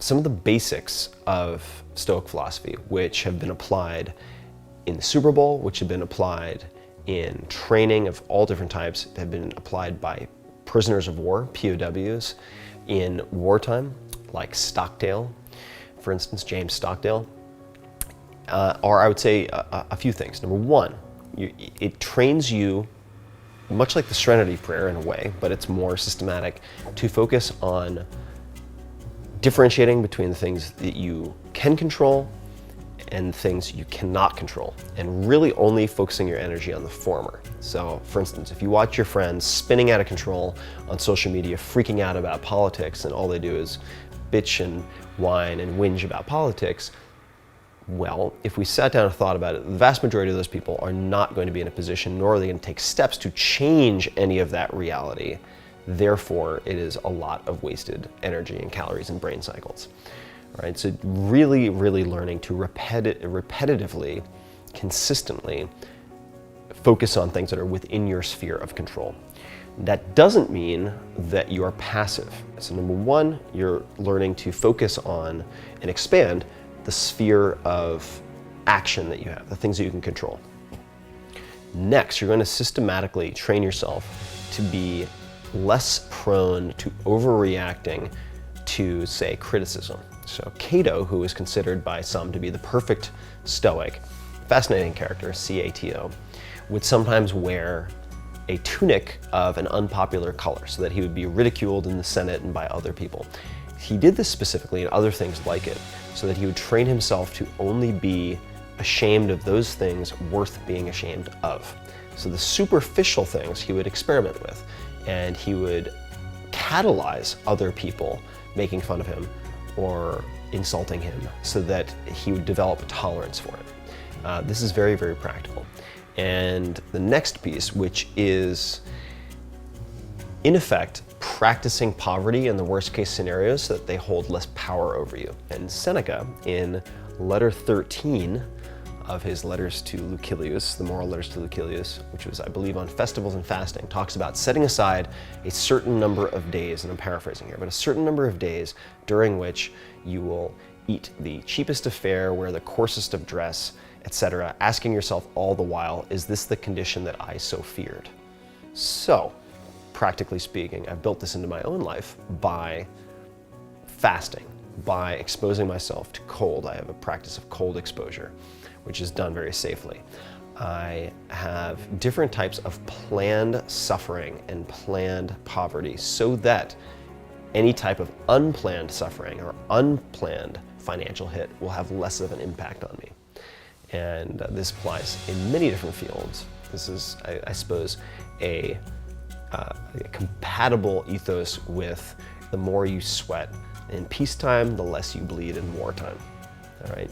some of the basics of Stoic philosophy, which have been applied in the Super Bowl, which have been applied in training of all different types, have been applied by prisoners of war, POWs, in wartime, like Stockdale, for instance, James Stockdale, are, I would say, a few things. Number one, it trains you, much like the Serenity Prayer in a way, but it's more systematic, to focus on differentiating between the things that you can control and things you cannot control, and really only focusing your energy on the former. So, for instance, if you watch your friends spinning out of control on social media, freaking out about politics, and all they do is bitch and whine and whinge about politics, well, if we sat down and thought about it, the vast majority of those people are not going to be in a position, nor are they going to take steps to change any of that reality. Therefore, it is a lot of wasted energy and calories and brain cycles. All right, so really, really learning to repetitively, consistently focus on things that are within your sphere of control. That doesn't mean that you are passive. So number one, you're learning to focus on and expand the sphere of action that you have, the things that you can control. Next, you're going to systematically train yourself to be less prone to overreacting to, say, criticism. So Cato, who is considered by some to be the perfect Stoic, fascinating character, C-A-T-O, would sometimes wear a tunic of an unpopular color so that he would be ridiculed in the Senate and by other people. He did this specifically and other things like it so that he would train himself to only be ashamed of those things worth being ashamed of. So the superficial things he would experiment with, and he would catalyze other people making fun of him or insulting him so that he would develop a tolerance for it. This is very, very practical. And the next piece, which is, in effect, practicing poverty in the worst case scenarios so that they hold less power over you. And Seneca, in letter 13 of his letters to Lucilius, the moral letters to Lucilius, which was, I believe, on festivals and fasting, talks about setting aside a certain number of days, and I'm paraphrasing here, but a certain number of days during which you will eat the cheapest of fare, wear the coarsest of dress, etc., asking yourself all the while, is this the condition that I so feared? So, practically speaking, I've built this into my own life by fasting, by exposing myself to cold. I have a practice of cold exposure, which is done very safely. I have different types of planned suffering and planned poverty so that any type of unplanned suffering or unplanned financial hit will have less of an impact on me. And this applies in many different fields. This is, I suppose, a compatible ethos with the more you sweat in peacetime, the less you bleed in wartime. All right.